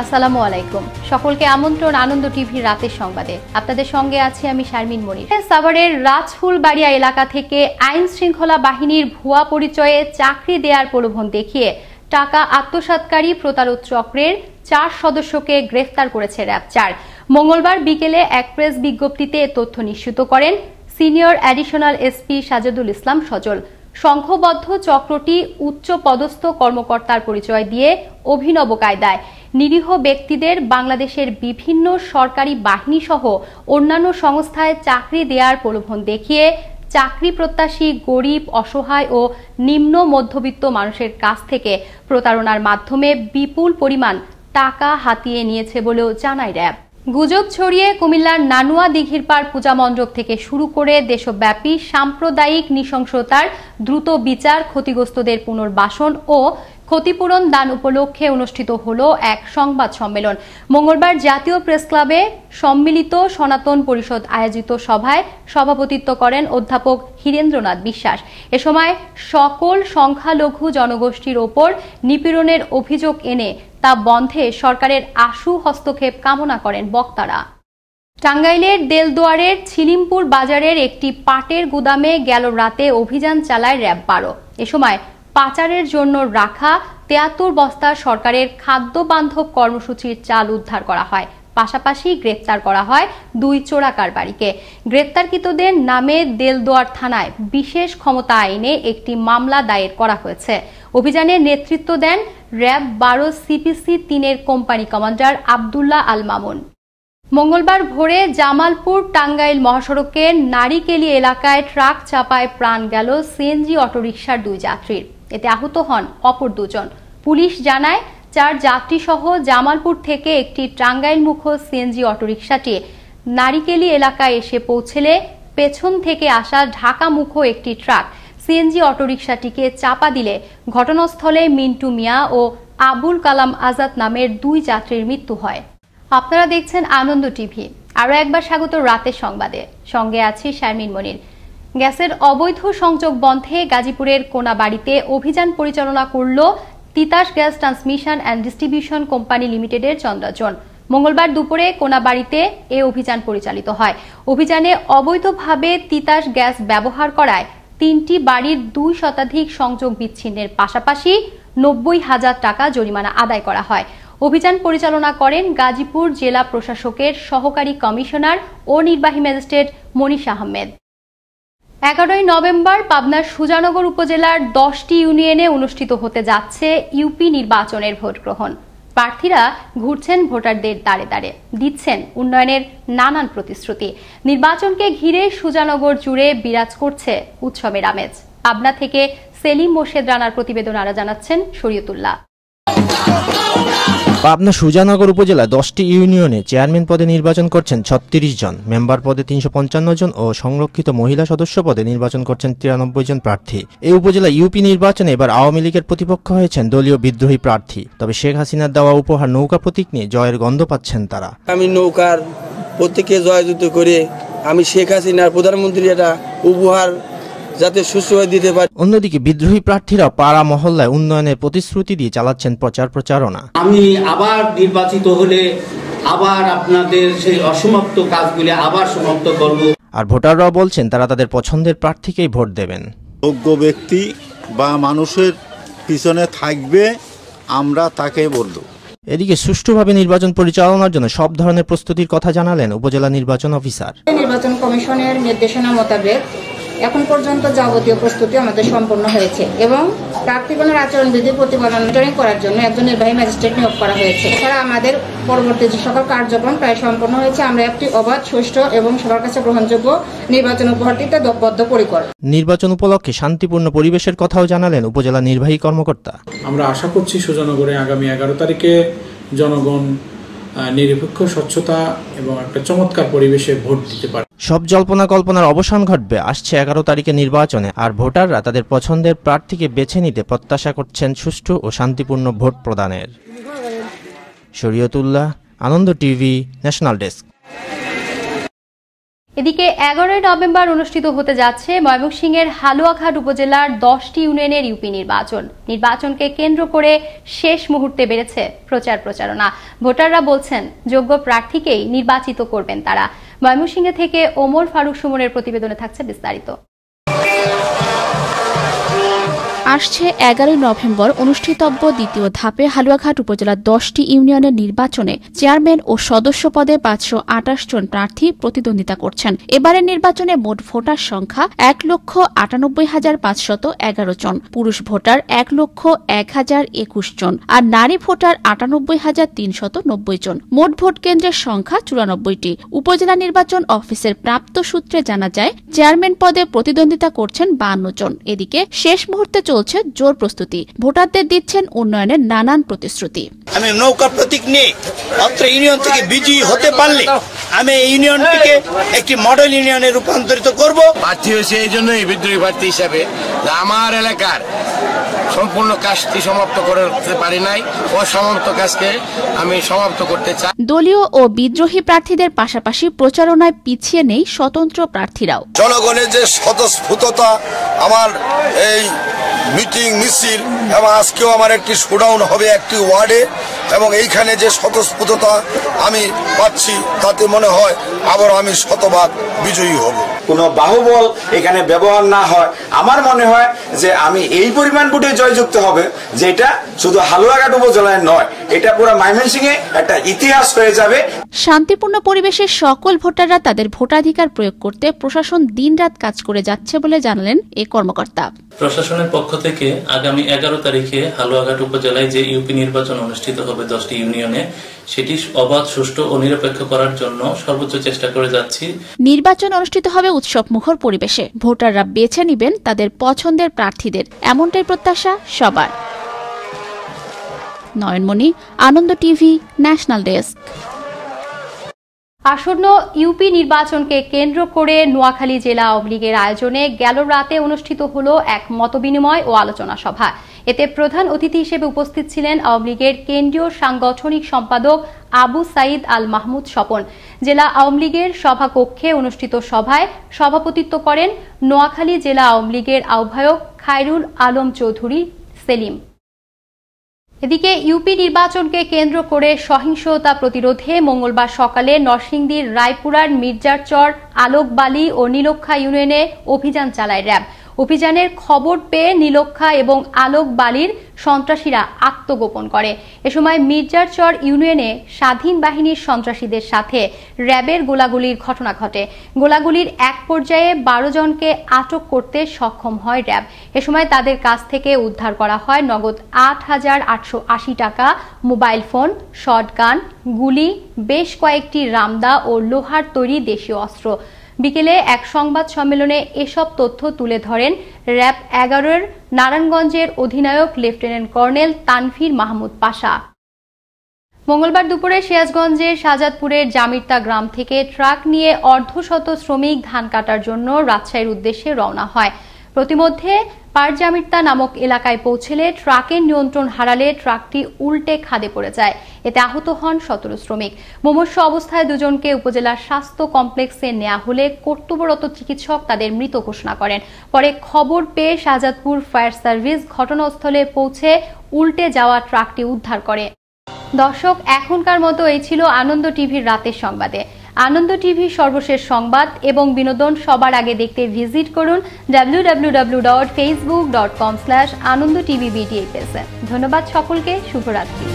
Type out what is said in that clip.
আসসালামু আলাইকুম। সকলকে আমন্ত্রণ আনন্দ টিভির রাতের সংবাদে। আপনাদের সঙ্গে আছি আমি শারমিন মনির। সাভারের রাজফুলবাড়িয়া এলাকা থেকে আইন শৃঙ্খলা বাহিনীর ভুয়া পরিচয়ে চাকরি দেওয়ার প্রলোভন দেখিয়ে টাকা আত্মসাৎকারী প্রতারক চক্রের 4 সদস্যকে গ্রেফতার করেছে র্যাব 4। মঙ্গলবার বিকেলে এক প্রেস বিজ্ঞপ্তিতে তথ্য নিশ্চিত করেন সিনিয়র অ্যাডিশনাল এসপি সাজেদুল ইসলাম সজল। সংঘবদ্ধ চক্রটি উচ্চ পদস্থ কর্মকর্তার পরিচয় দিয়ে অভিনব কায়দায় নিরীহ ব্যক্তিদের বাংলাদেশের বিভিন্ন সরকারি বাহিনী সহ অন্যান্য সংস্থায় চাকরি দেওয়ার প্রলোভন দেখিয়ে চাকরি প্রত্যাশী গরিব, অসহায় ও নিম্ন মধ্যবিত্ত মানুষের কাছ থেকে প্রতারণার মাধ্যমে বিপুল পরিমাণ টাকা হাতিয়ে নিয়েছে বলেও জানায় র্যাব। গুজব ছড়িয়ে কুমিল্লার নানুয়া দিঘিরপাড় পূজা মণ্ডপ থেকে শুরু করে দেশব্যাপী সাম্প্রদায়িক নৃশংসতার দ্রুত বিচার, ক্ষতিগ্রস্তদের পুনর্বাসন ও ক্ষতিপূরণ দান উপলক্ষে অনুষ্ঠিত হলো এক সংবাদ সম্মেলন। মঙ্গলবার জাতীয় প্রেস ক্লাবে সম্মিলিত সনাতন পরিষদ আয়োজিত সভায় সভাপতিত্ব করেন অধ্যাপক হীরেন্দ্রনাথ বিশ্বাস। এ সময় সকল সংখ্যালঘু জনগোষ্ঠীর ওপর নিপীড়নের অভিযোগ এনে তা বন্ধে সরকারের আশু হস্তক্ষেপ কামনা করেন বক্তারা। টাঙ্গাইলের দেলদুয়ারের ছিলিমপুর বাজারের একটি পাটের গুদামে গেল রাতে অভিযান চালায় র্যাব 12। এ সময় পাচারের জন্য রাখা 73 বস্তা সরকারের খাদ্য বান্ধব কর্মসূচির চাল উদ্ধার করা হয়। পাশাপাশি গ্রেপ্তার করা হয় 2 চোরাকারবারিকে। গ্রেপ্তারকৃতদের নামে দেলদুয়ার থানায় বিশেষ ক্ষমতা আইনে একটি মামলা দায়ের করা হয়েছে। অভিযানে নেতৃত্ব দেন র্যাব 12 সিপিসি 3-এর কোম্পানি কমান্ডার আব্দুল্লাহ আল মামুন। মঙ্গলবার ভোরে জামালপুর টাঙ্গাইল মহাসড়কের নারিকেলি এলাকায় ট্রাক চাপায় প্রাণ গেল সিএনজি অটোরিকশার 2 যাত্রীর। এতে আহত হন অপর 2 জন। পুলিশ জানায় 4 যাত্রী সহ জামালপুর থেকে একটি টাঙ্গাইলমুখ সিএনজি অটোরিকশাটি নারিকেলি এলাকায় এসে পৌঁছলে পেছন থেকে আসা ঢাকামুখ একটি ট্রাক সিএনজি অটোরিকশাটিকে চাপা দিলে ঘটনাস্থলে মিন্টু মিয়া ও আবুল কালাম আজাদ নামের 2 যাত্রীর মৃত্যু হয়। আপনারা দেখছেন আনন্দ টিভি। আরো একবার স্বাগত রাতের সংবাদে। সঙ্গে আছি শারমিন মনির। গ্যাসের অবৈধ সংযোগ বন্ধে গাজীপুরের কোনাবাড়িতে অভিযান পরিচালনা করল Titas gas transmission and distribution company লিমিটেডের চন্দ্রাচন। মঙ্গলবার দুপুরে কোনাবাড়িতে এ অভিযান পরিচালিত হয়। অভিযানে অবৈধভাবে তিতাস গ্যাস ব্যবহার করায় 3টি বাড়ির 2 শতাধিক সংযোগ বিচ্ছিন্নের পাশাপাশি 90,000 টাকা জরিমানা আদায় করা হয়। অভিযান পরিচালনা করেন গাজীপুর জেলা প্রশাসকের সহকারী কমিশনার ও নির্বাহী ম্যাজিস্ট্রেট মনীষ আহমেদ। 11 নভেম্বর পাবনার সুজানগর উপজেলার 10টি ইউনিয়নে অনুষ্ঠিত হতে যাচ্ছে ইউপি নির্বাচনের ভোট গ্রহণ। প্রার্থীরা ঘুরছেন ভোটারদের দ্বারে দ্বারে, দিচ্ছেন উন্নয়নের নানান প্রতিশ্রুতি। নির্বাচনকে ঘিরে সুজানগর জুড়ে বিরাজ করছে উৎসবের আমেজ। পাবনা থেকে সেলিম মোর্শেদ রানার প্রতিবেদন আরা জানাচ্ছেন শরীয়তুল্লাহ। পাবনা সুজানগর উপজেলা 10টি ইউনিয়নে চেয়ারম্যান পদে নির্বাচন করছেন 36 জন, মেম্বার পদে 355 জন ও সংরক্ষিত মহিলা সদস্য পদে নির্বাচন করছেন 93 জন প্রার্থী। এই উপজেলা ইউপি নির্বাচনে এবার আওয়ামী লীগের প্রতিপক্ষ হয়েছেন দলীয় বিদ্রোহী প্রার্থী। তবে শেখ হাসিনার দেওয়া উপহার নৌকা প্রতীক নিয়ে জয়ের গন্ধ পাচ্ছেন তারা। আমি নৌকার প্রতীকে জয়যুক্ত করে আমি শেখ হাসিনার প্রধানমন্ত্রী এটা উপহার যাতে সুস্থভাবে দিতে পারে। অন্যদিকে বিদ্রোহী প্রার্থীরা পাড়া মহল্লায় উন্নয়নের প্রতিশ্রুতি দিয়ে চালাচ্ছেন প্রচারণা। আমি আবার নির্বাচিত হলে আবার আপনাদের সেই অসমাপ্ত কাজগুলি আবার সমাপ্ত করব। আর ভোটাররাও বলছেন তারা তাদের পছন্দের প্রার্থীকেই ভোট দেবেন। যোগ্য ব্যক্তি বা মানুষের পিছনে থাকবে, আমরা তাকে বলব। এদিকে সুষ্ঠুভাবে নির্বাচন পরিচালনার জন্য সব ধরনের প্রস্তুতির কথা জানালেন উপজেলা নির্বাচন অফিসার। নির্বাচন কমিশনের নির্দেশনা মোতাবেক এখন পর্যন্ত যাবতীয় প্রস্তুতি আমাদের সম্পন্ন হয়েছে এবং প্রার্থীগণের আচরণবিধি প্রতিপালন করার জন্য একজন নির্বাহী ম্যাজিস্ট্রেট নিয়োগ করা হয়েছে। এছাড়া আমাদের পরবর্তী যে সকল কার্যক্রম প্রায় সম্পন্ন হয়েছে। আমরা একটি অবাধ, সুষ্ঠু এবং সবার কাছে গ্রহণযোগ্য নির্বাচন উপহার দিতে বদ্ধপরিকর। নির্বাচন উপলক্ষে শান্তিপূর্ণ পরিবেশের কথাও জানালেন উপজেলা নির্বাহী কর্মকর্তা। আমরা আশা করছি সুজানগরে আগামী 11 তারিখে জনগণ নিরপেক্ষ, স্বচ্ছতা এবং একটা চমৎকার পরিবেশে ভোট দিতে পারে। সব জল্পনা কল্পনার অবসান ঘটবে আসছে 11 তারিখে নির্বাচনে। আর ভোটাররা তাদের পছন্দের প্রার্থীকে বেছে নিতে প্রত্যাশা করছেন সুষ্ঠু ও শান্তিপূর্ণ ভোট প্রদানের। শরীয়তুল্লাহ, আনন্দ টিভি, ন্যাশনাল ডেস্ক। এদিকে 11 নভেম্বর অনুষ্ঠিত হতে যাচ্ছে ময়মনসিংহের হালুয়াঘাট উপজেলার 10টি ইউনিয়নের ইউপি নির্বাচনকে কেন্দ্র করে শেষ মুহূর্তে বেড়েছে প্রচারণা। ভোটাররা বলছেন যোগ্য প্রার্থীকেই নির্বাচিত করবেন তারা। ময়মনসিংহ থেকে ওমর ফারুক সুমনের প্রতিবেদনে থাকছে বিস্তারিত। আসছে 11 নভেম্বর অনুষ্ঠিতব্য দ্বিতীয় ধাপে হালুয়াঘাট উপজেলার 10টি ইউনিয়নের নির্বাচনে চেয়ারম্যান ও সদস্য পদে 528 জন প্রার্থী প্রতিদ্বন্দ্বিতা করছেন। এবারের নির্বাচনে মোট ভোটার সংখ্যা 1,98,511 জন, পুরুষ ভোটার 1,01,021 জন আর নারী ভোটার 98,390 জন। মোট ভোট কেন্দ্রের সংখ্যা 94টি। উপজেলা নির্বাচন অফিসের প্রাপ্ত সূত্রে জানা যায় চেয়ারম্যান পদে প্রতিদ্বন্দ্বিতা করছেন 52 জন। এদিকে শেষ মুহূর্তে চলছে জোর প্রস্তুতি, ভোটারদের দিচ্ছেন উন্নয়নের নানান প্রতিশ্রুতি। আমি নৌকা প্রতীক নিয়ে অত্র ইউনিয়ন থেকে বিজয়ী হতে পারলে আমি এই ইউনিয়নটিকে একটি মডেল ইউনিয়নে রূপান্তরিত করব। প্রার্থী হয়েছে এই জন্যই বিদ্রোহী প্রার্থী হিসাবে আমার এলাকার সম্পূর্ণ কাজটি সমাপ্ত করতে পারি নাই, অসমাপ্ত কাজকে আমি সমাপ্ত করতে চাই। দলীয় ও বিদ্রোহী প্রার্থীদের পাশাপাশি প্রচারণায় পিছিয়ে নেই স্বতন্ত্র প্রার্থীরাও। জনগণের যে স্বতঃস্ফূর্ততা, আমার এই মিটিং মিছিল এবং আজকেও আমার একটি শোডাউন হবে একটি ওয়ার্ডে, এবং এইখানে যে স্বতঃস্ফূর্ততা আমি পাচ্ছি তাতে মনে হয় আবার আমি শতভাগ বিজয়ী হব। কোনো বাহুবল এখানে ব্যবহার না হয়, আমার মনে হয় যে আমি এই পরিমাণ ভোটে জয়যুক্ত হবে যেটা শুধু হালুয়াঘাট উপজেলায় নয়, এটা পুরো ময়মনসিংহে একটা ইতিহাস হয়ে যাবে। শান্তিপূর্ণ পরিবেশে সকল ভোটাররা তাদের ভোটাধিকার প্রয়োগ করতে প্রশাসন দিনরাত কাজ করে যাচ্ছে বলে জানালেন এই কর্মকর্তা। প্রশাসনের পক্ষ থেকে আগামী 11 তারিখে হালুয়াঘাট উপজেলায় যে ইউপি নির্বাচন অনুষ্ঠিত হবে 10টি ইউনিয়নে, সেটি অবাধ, সুষ্ঠু ও নিরপেক্ষ করার জন্য সর্বোচ্চ চেষ্টা করে যাচ্ছি। নির্বাচন অনুষ্ঠিত হবে উৎসব মুখর পরিবেশে, ভোটাররা বেছে নেবেন তাদের পছন্দের প্রার্থীদের, এমনটাই প্রত্যাশা সবার। নয়নমণি, আনন্দ টিভি, ন্যাশনাল ডেস্ক। আসন্ন ইউপি নির্বাচনকে কেন্দ্র করে নোয়াখালী জেলা আওয়ামী লীগের আয়োজনে গেল রাতে অনুষ্ঠিত হল এক মতবিনিময় ও আলোচনা সভা। এতে প্রধান অতিথি হিসেবে উপস্থিত ছিলেন আওয়ামী লীগের কেন্দ্রীয় সাংগঠনিক সম্পাদক আবু সাইদ আল মাহমুদ স্বপন। জেলা আওয়ামী লীগের সভাকক্ষে অনুষ্ঠিত সভায় সভাপতিত্ব করেন নোয়াখালী জেলা আওয়ামী লীগের আহ্বায়ক খায়রুল আলম চৌধুরী সেলিম। এদিকে ইউপি নির্বাচনকে কেন্দ্র করে সহিংসতা প্রতিরোধে মঙ্গলবার সকালে নরসিংদীর রায়পুরার মির্জারচর, আলোকবালি ও নীলক্ষা ইউনিয়নে অভিযান চালায় র্যাব। অভিযানের খবর পেয়ে নীলক্ষা এবং আলোকবালির সন্ত্রাসীরা আত্মগোপন করে। এ সময় মির্জারচর ইউনিয়নে স্বাধীন বাহিনীর সন্ত্রাসীদের সাথে র্যাবের গোলাগুলির ঘটনা ঘটে। গোলাগুলির এক পর্যায়ে 12 জনকে আটক করতে সক্ষম হয় র্যাব। এ সময় তাদের কাছ থেকে উদ্ধার করা হয় নগদ 8,880 টাকা, মোবাইল ফোন, শটগান, গুলি, বেশ কয়েকটি রামদা ও লোহার তৈরি দেশীয় অস্ত্র। বিকেলে এক সংবাদ সম্মেলনে এসব তথ্য তুলে ধরেন র্যাব 11-এর নারায়ণগঞ্জের অধিনায়ক লেফটেন্যান্ট কর্নেল তানভীর মাহমুদ পাশা। মঙ্গলবার দুপুরে সিরাজগঞ্জের শাহজাদপুরের জামিরতা গ্রাম থেকে ট্রাক নিয়ে অর্ধশত শ্রমিক ধান কাটার জন্য রাজশাহীর উদ্দেশ্যে রওনা হয়। প্রতিমধ্যে পারজামিরতা নামক এলাকায় পৌঁছলে ট্রাকের নিয়ন্ত্রণ হারালে ট্রাকটি উল্টে খাদে পড়ে যায়। এতে আহত হন 17 শ্রমিক। মুমূর্ষু অবস্থায় দুজনকে উপজেলার স্বাস্থ্য কমপ্লেক্সে নেওয়া হলে কর্তব্যরত চিকিৎসক তাদের মৃত ঘোষণা করেন। পরে খবর পেয়ে শাহজাদপুর ফায়ার সার্ভিস ঘটনাস্থলে পৌঁছে উল্টে যাওয়া ট্রাকটি উদ্ধার করে। দর্শক, এখনকার মতো এই ছিল আনন্দ টিভির রাতের সংবাদে। আনন্দ টিভির সর্বশেষ সংবাদ এবং বিনোদন সবার আগে দেখতে ভিজিট করুন www.facebook.com/anondotvbd পেজে। ধন্যবাদ সকলকে, শুভরাত্রি।